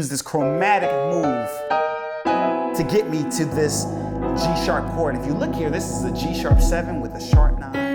use this chromatic move to get me to this G sharp chord. If you look here, this is a G sharp 7 with a sharp 9.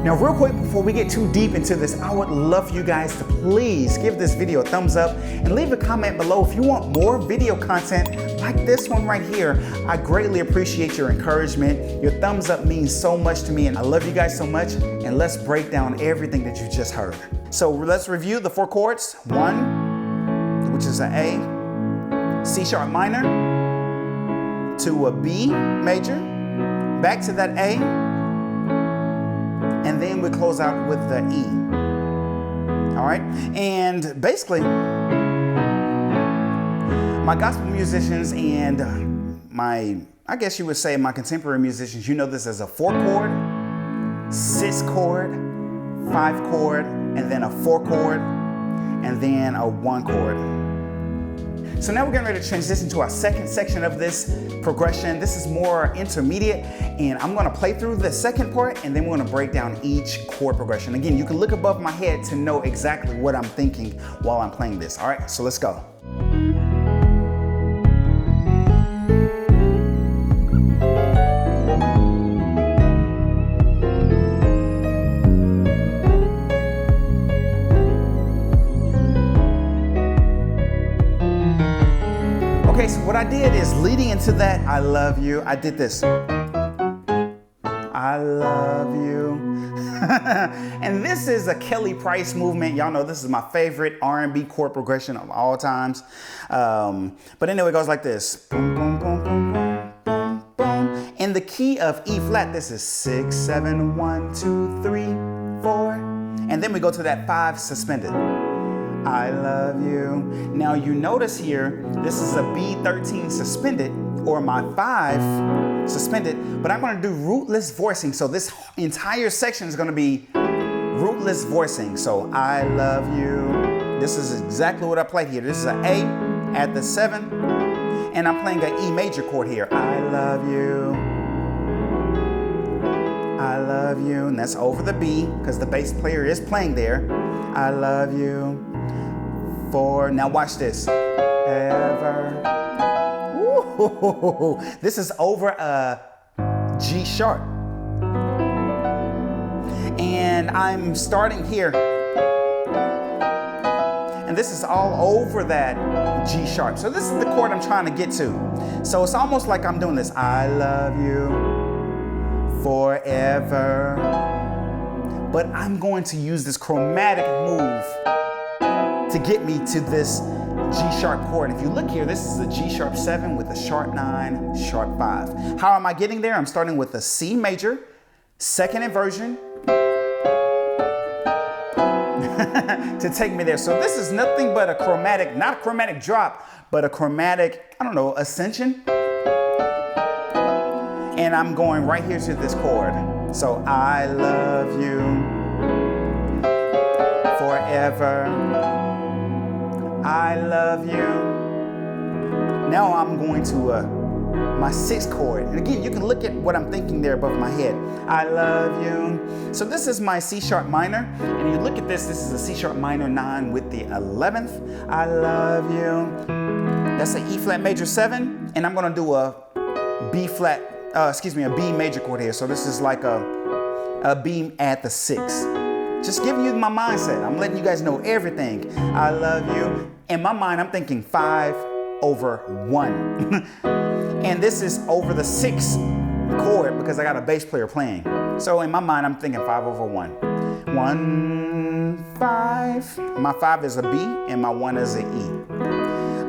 Now, real quick, before we get too deep into this, I would love for you guys to please give this video a thumbs up and leave a comment below if you want more video content like this one right here. I greatly appreciate your encouragement. Your thumbs up means so much to me, and I love you guys so much. And let's break down everything that you just heard. So let's review the 4 chords. 1, which is an A, C sharp minor, to a B major, back to that A, and then we close out with the E. All right, and basically, my gospel musicians and I guess you would say my contemporary musicians, you know this as a 4 chord, 6 chord, 5 chord, and then a 4 chord, and then a 1 chord. So now we're getting ready to transition to our second section of this progression. This is more intermediate, and I'm gonna play through the second part, and then we're gonna break down each chord progression. Again, you can look above my head to know exactly what I'm thinking while I'm playing this. All right, so let's go. Okay, so what I did is leading into that, I love you, I did this. I love you. And this is a Kelly Price movement. Y'all know this is my favorite R&B chord progression of all times. But anyway, it goes like this. Boom, boom, boom, boom, boom, boom, boom. In the key of E flat, this is 6, 7, 1, 2, 3, 4. And then we go to that 5 suspended. I love you. Now you notice here, this is a B13 suspended, or my 5 suspended, but I'm gonna do rootless voicing. So this entire section is gonna be rootless voicing. So I love you. This is exactly what I played here. This is an A at the 7, and I'm playing an E major chord here. I love you. I love you, and that's over the B, because the bass player is playing there. I love you. 4, now watch this. Ever. Ooh, this is over a G sharp. And I'm starting here. And this is all over that G sharp. So this is the chord I'm trying to get to. So it's almost like I'm doing this. I love you forever. But I'm going to use this chromatic move to get me to this G sharp chord. If you look here, this is a G sharp 7 with a sharp 9, sharp 5. How am I getting there? I'm starting with a C major, second inversion, to take me there. So this is nothing but a chromatic, not a chromatic drop, but a chromatic, I don't know, ascension. And I'm going right here to this chord. So I love you forever. I love you. Now I'm going to my 6th chord. And again, you can look at what I'm thinking there above my head. I love you. So this is my C sharp minor. And you look at this, this is a C sharp minor 9 with the 11th. I love you. That's an E flat major 7. And I'm gonna do a B flat, a B major chord here. So this is like a B at the 6. Just giving you my mindset. I'm letting you guys know everything. I love you. In my mind, I'm thinking 5 over 1. And this is over the 6th chord because I got a bass player playing. So in my mind, I'm thinking 5/1. 1, 5. My 5 is a B and my 1 is an E.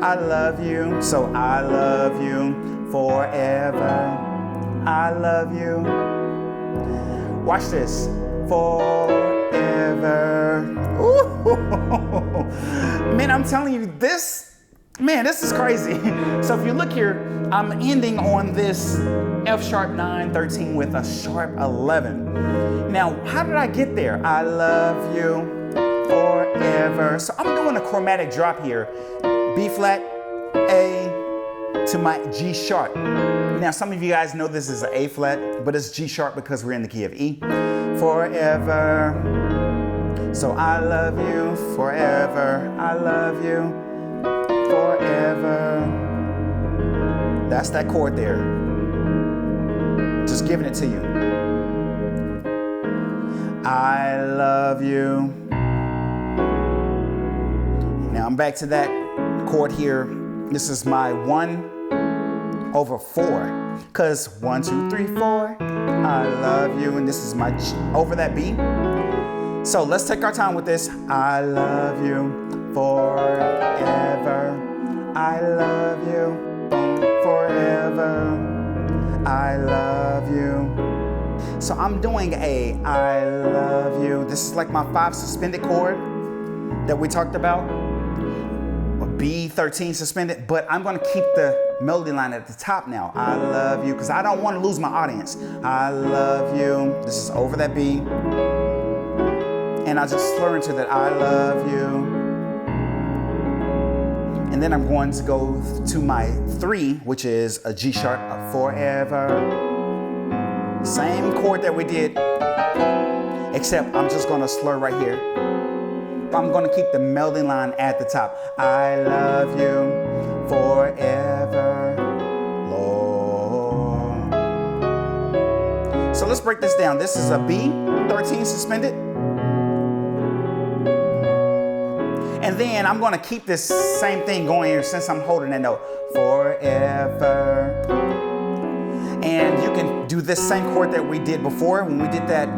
I love you, so I love you forever. I love you. Watch this. Forever. Ooh. Man, I'm telling you, this is crazy. So if you look here, I'm ending on this F sharp 9, 13 with a sharp 11. Now, how did I get there? I love you forever. So I'm doing a chromatic drop here. B flat, A to my G sharp. Now, some of you guys know this is an A flat, but it's G sharp because we're in the key of E. Forever. So I love you forever. I love you forever. That's that chord there. Just giving it to you. I love you. Now I'm back to that chord here. This is my 1/4. Cause 1, 2, 3, 4. I love you. And this is my G over that B. So let's take our time with this. I love you forever. I love you forever. I love you. So I'm doing a I love you. This is like my 5 suspended chord that we talked about. B13 suspended, but I'm gonna keep the melody line at the top now. I love you, because I don't want to lose my audience. I love you. This is over that B. And I just slur into that I love you. And then I'm going to go to my 3, which is a G sharp of forever. Same chord that we did, except I'm just gonna slur right here. I'm gonna keep the melody line at the top. I love you forever, Lord. So let's break this down. This is a B13 suspended. And then I'm gonna keep this same thing going here since I'm holding that note. Forever. And you can do this same chord that we did before when we did that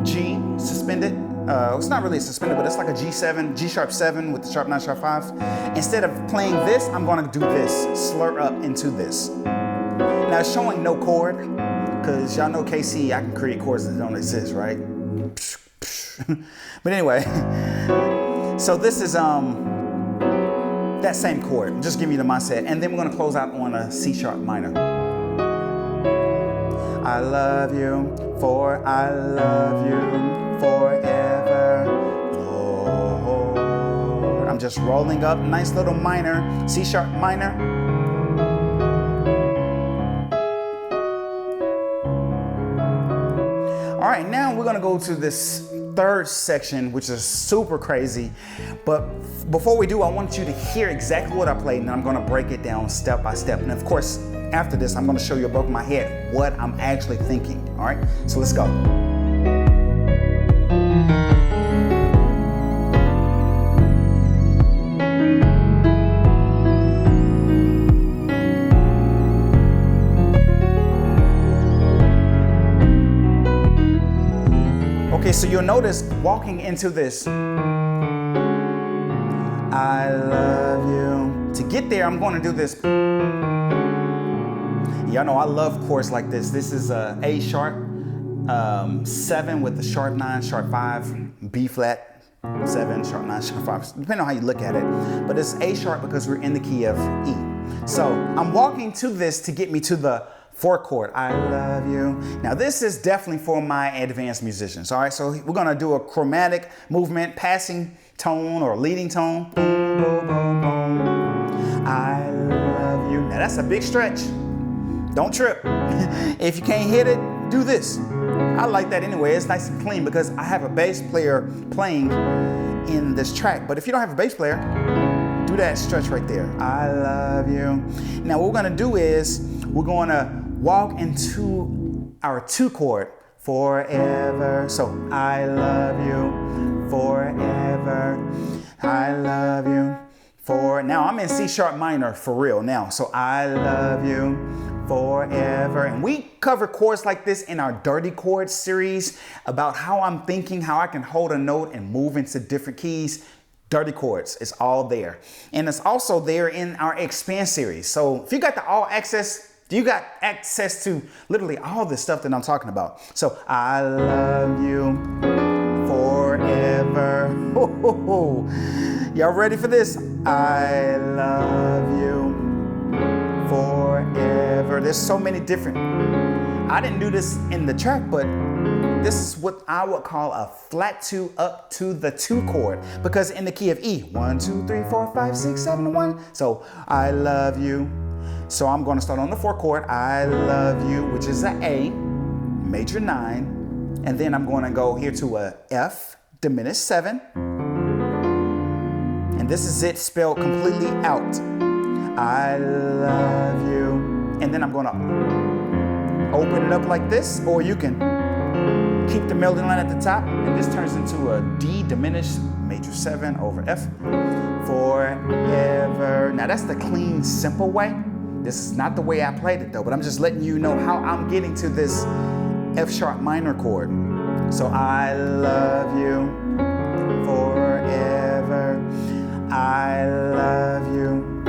G suspended. It's not really suspended, but it's like a G7, G sharp 7 with the sharp 9, sharp 5. Instead of playing this, I'm gonna do this, slur up into this. Now it's showing no chord, because y'all know KC, I can create chords that don't exist, right? But anyway, so this is that same chord, just give me the mindset. And then we're gonna close out on a C sharp minor. I love you forever, Lord. I'm just rolling up, nice little minor, C sharp minor. All right, now we're gonna go to this third section, which is super crazy. But before we do, I want you to hear exactly what I played, and I'm gonna break it down step by step. And of course, after this, I'm gonna show you above my head what I'm actually thinking, all right? So let's go. Okay, so you'll notice walking into this, I love you. To get there, I'm gonna do this. Y'all know I love chords like this. This is a A sharp 7 with the sharp 9, sharp 5, B flat 7, sharp 9, sharp 5, depending on how you look at it. But it's A sharp because we're in the key of E. So I'm walking to this to get me to the 4 chord, I love you. Now this is definitely for my advanced musicians, all right? So we're gonna do a chromatic movement, passing tone or leading tone. Boom, boom, boom, boom. I love you. Now that's a big stretch. Don't trip. If you can't hit it, do this. I like that anyway. It's nice and clean because I have a bass player playing in this track. But if you don't have a bass player, do that stretch right there. I love you. Now what we're gonna do is we're gonna walk into our 2 chord, forever. So I love you forever. I love you for. Now I'm in C sharp minor for real now. So I love you forever. And we cover chords like this in our Dirty Chords series about how I'm thinking, how I can hold a note and move into different keys. Dirty Chords, it's all there. And it's also there in our Expand series. So if you got the all access, you got access to literally all the stuff that I'm talking about. So I love you forever. Y'all ready for this? I love you forever. There's so many different. I didn't do this in the track, but this is what I would call a flat 2 up to the 2 chord, because in the key of E, 1, 2, 3, 4, 5, 6, 7, 1. So I love you. So I'm going to start on the 4 chord. I love you, which is an A, major 9, and then I'm going to go here to a F, diminished 7, and this is it spelled completely out. I love you, and then I'm going to open it up like this, or you can keep the melody line at the top, and this turns into a D diminished major 7 over F forever. Now that's the clean, simple way. This is not the way I played it though, but I'm just letting you know how I'm getting to this F sharp minor chord. So I love you forever. I love you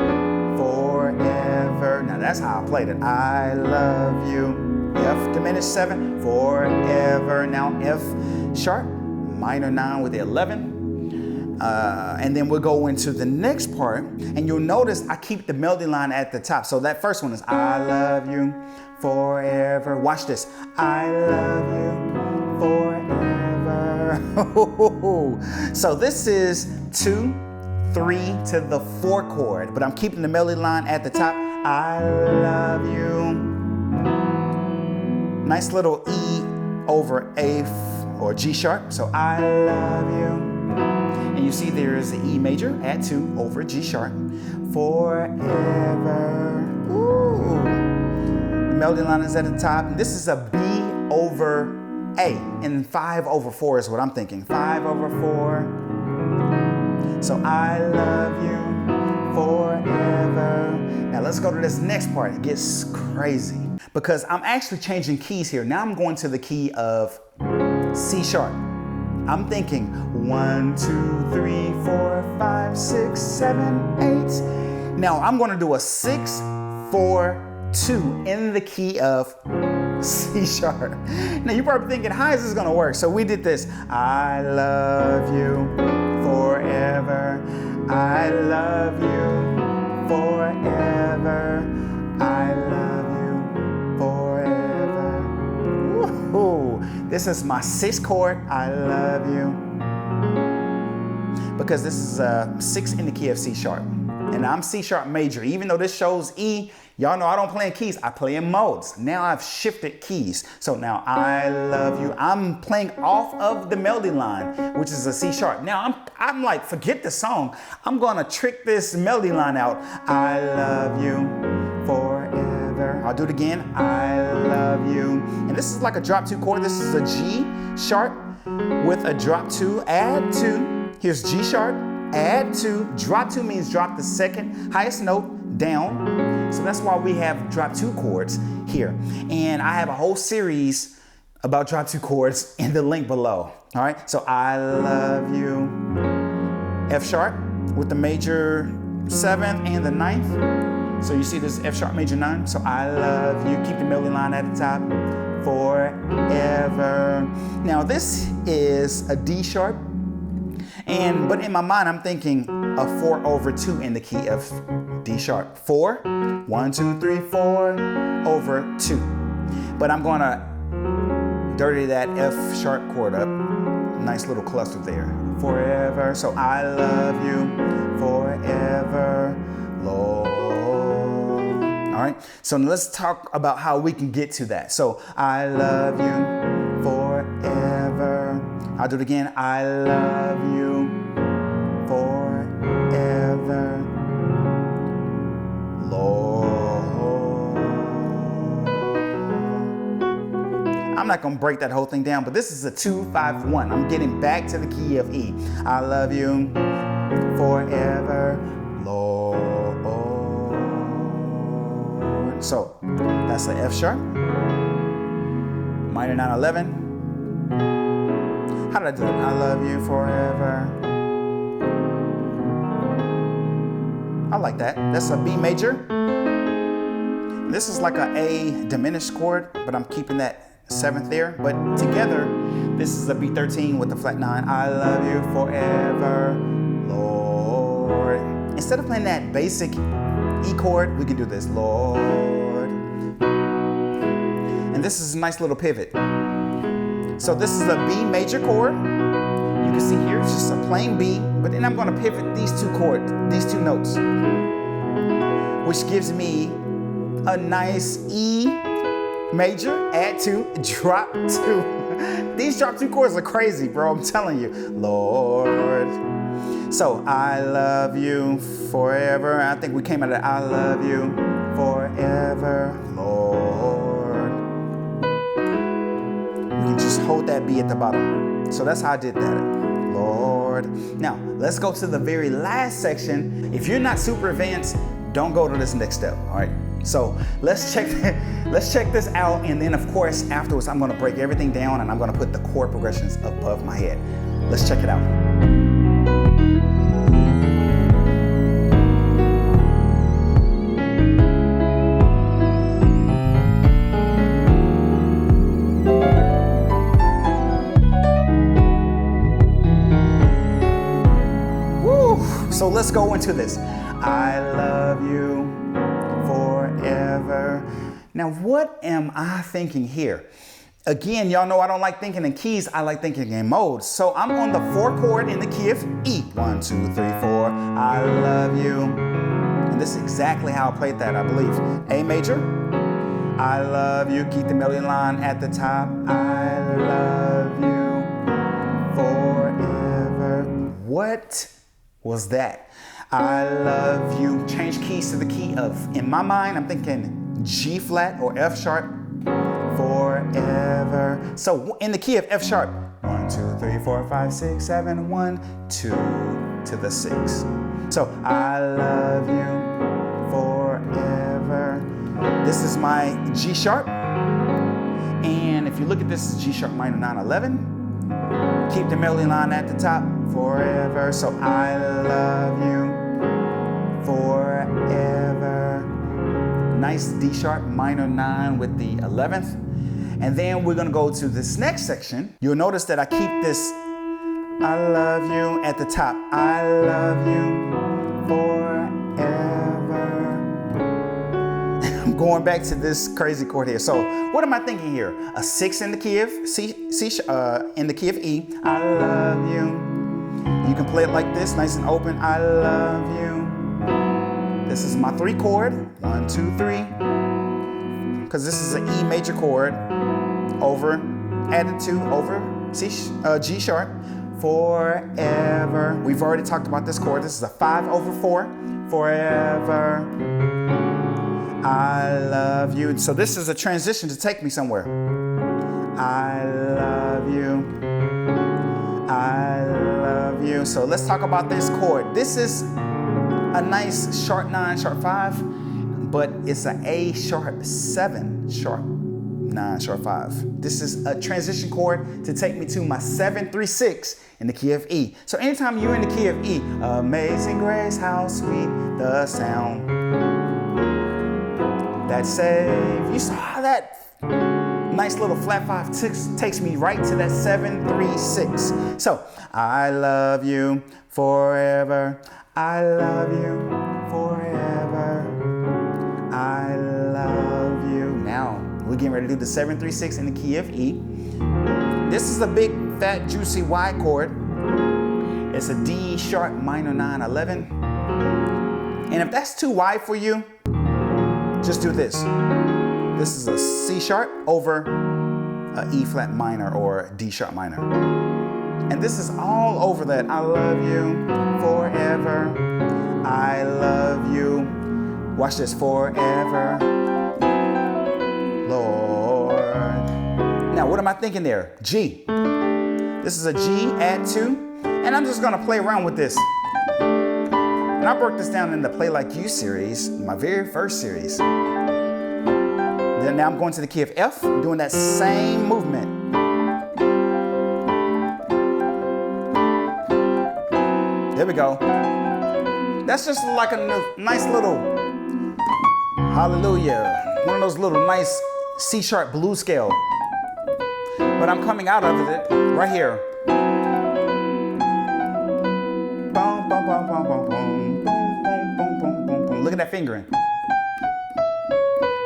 forever. Now that's how I played it. I love you. F diminished 7 forever. Now F sharp minor 9 with the 11, and then we'll go into the next part, and you'll notice I keep the melody line at the top. So that first one is I love you forever. Watch this. I love you forever. So this is 2, 3 to the 4 chord, but I'm keeping the melody line at the top. I love you. Nice little E over A or G sharp. So I love you. And you see there is the E major at 2 over G sharp. Forever. Ooh. Melody line is at the top. And this is a B over A. And 5 over 4 is what I'm thinking. 5 over 4. So I love you forever. Now let's go to this next part. It gets crazy because I'm actually changing keys here. Now I'm going to the key of C sharp. I'm thinking 1, 2, 3, 4, 5, 6, 7, 8. Now I'm going to do a 6, 4, 2 in the key of C sharp. Now you're probably thinking, how is this going to work? So we did this. I love you forever. I love you forever. I love you forever. Woohoo! This is my 6th chord. I love you. Because this is a 6 in the key of C sharp. And I'm C sharp major. Even though this shows E, y'all know I don't play in keys. I play in modes. Now I've shifted keys. So now I love you. I'm playing off of the melody line, which is a C sharp. Now I'm like, forget the song. I'm gonna trick this melody line out. I love you forever. I'll do it again. I love you. And this is like a drop 2 chord. This is a G sharp with a drop 2, add 2. Here's G sharp, add 2. Drop 2 means drop the second highest note down. So that's why we have drop 2 chords here. And I have a whole series about drop 2 chords in the link below. All right, so I love you. F sharp with the major 7th and the 9th. So you see this F sharp major 9. So I love you. Keep the melody line at the top. Forever. Now this is a D sharp. But in my mind, I'm thinking a 4 over 2 in the key of D sharp. 4, 1, 2, 3, 4 over 2. But I'm going to dirty that F sharp chord up. Nice little cluster there. Forever. So I love you forever, Lord. All right. So let's talk about how we can get to that. So I love you forever. I'll do it again. I love you forever, Lord. I'm not going to break that whole thing down, but this is a 2, 5, 1. I'm getting back to the key of E. I love you forever, Lord. So That's the F sharp. Minor 9, 11. How did I do it? I love you forever. I like that. That's a B major. This is like a A diminished chord, but I'm keeping that 7th there. But together, this is a B13 with the flat 9. I love you forever, Lord. Instead of playing that basic E chord, we can do this, Lord. And this is a nice little pivot. So this is a B major chord. You can see here it's just a plain B, but then I'm going to pivot these two notes, which gives me a nice E major, add 2, drop 2. These drop 2 chords are crazy, bro. I'm telling you, Lord. So I love you forever. I think we came out of I love you forever, Lord. We can just hold that B at the bottom. So that's how I did that, Lord. Now, let's go to the very last section. If you're not super advanced, don't go to this next step, all right? So let's check this out, and then of course afterwards I'm going to break everything down and I'm going to put the chord progressions above my head. Let's check it out. So let's go into this. I love you forever. Now, what am I thinking here? Again, y'all know I don't like thinking in keys. I like thinking in modes. So I'm on the 4 chord in the key of E. 1, 2, 3, 4. I love you. And this is exactly how I played that, I believe. A major. I love you. Keep the melody line at the top. I love you forever. What was that? I love you. Change keys to the key of, in my mind, I'm thinking G flat or F sharp forever. So in the key of F sharp, 1, 2, 3, 4, 5, 6, 7, 1, 2 to the 6. So I love you forever. This is my G sharp. And if you look at this, it's G sharp minor 9, 11. Keep the melody line at the top forever. So I love you forever. Nice D sharp minor 9 with the 11th. And then we're gonna go to this next section. You'll notice that I keep this I love you at the top. I love you forever. I'm going back to this crazy chord here. So what am I thinking here? A 6 in the key of in the key of E. I love you. You can play it like this, nice and open. I love you. This is my 3 chord. 1, 2, 3. Because this is an E major chord over, added to over G sharp forever. We've already talked about this chord. This is a 5 over 4. Forever. I love you. So this is a transition to take me somewhere. I love you. I love you. So let's talk about this chord. This is a nice sharp 9, sharp 5, but it's an A sharp 7, sharp 9, sharp 5. This is a transition chord to take me to my 7, 3, 6 in the key of E. So anytime you're in the key of E, amazing grace, how sweet the sound that saved. You saw how that nice little flat 5 takes me right to that 7, 3, 6. So I love you forever. I love you forever. I love you. Now we're getting ready to do the 7, 3, 6 in the key of E. This is a big, fat, juicy Y chord. It's a D sharp minor 9, 11. And if that's too wide for you, just do this. This is a C sharp over a E flat minor or D sharp minor. And this is all over that. I love you forever. I love you. Watch this, forever, Lord. Now, what am I thinking there? G. This is a G, add 2. And I'm just gonna play around with this. And I broke this down in the Play Like You series, my very first series. Then now I'm going to the key of F, doing that same movement. There we go. That's just like a nice little, hallelujah, one of those little nice C-sharp blues scale. But I'm coming out of it right here. Look at that fingering.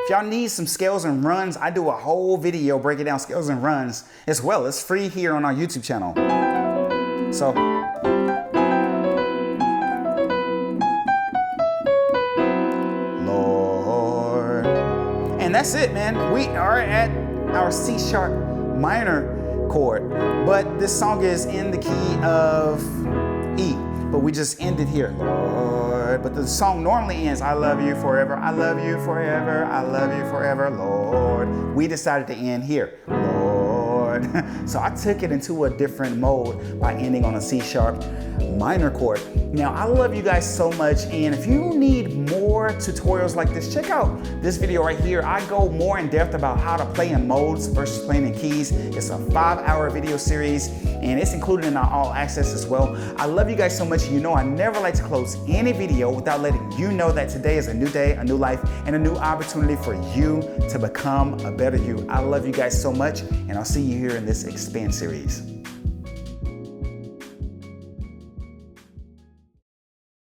If y'all need some scales and runs, I do a whole video breaking down scales and runs as well. It's free here on our YouTube channel. So, Lord. And that's it, man. We are at our C sharp minor chord, but this song is in the key of E, but we just ended here, Lord. But the song normally ends, I love you forever, I love you forever, I love you forever, Lord. We decided to end here, Lord. So I took it into a different mode by ending on a C sharp minor chord. Now, I love you guys so much, and if you need more tutorials like this, check out this video right here. I go more in depth about how to play in modes versus playing in keys. It's a 5-hour video series, and it's included in our all access as well. I love you guys so much. You know I never like to close any video without letting you know that today is a new day, a new life, and a new opportunity for you to become a better you. I love you guys so much, and I'll see you here in this Expand series.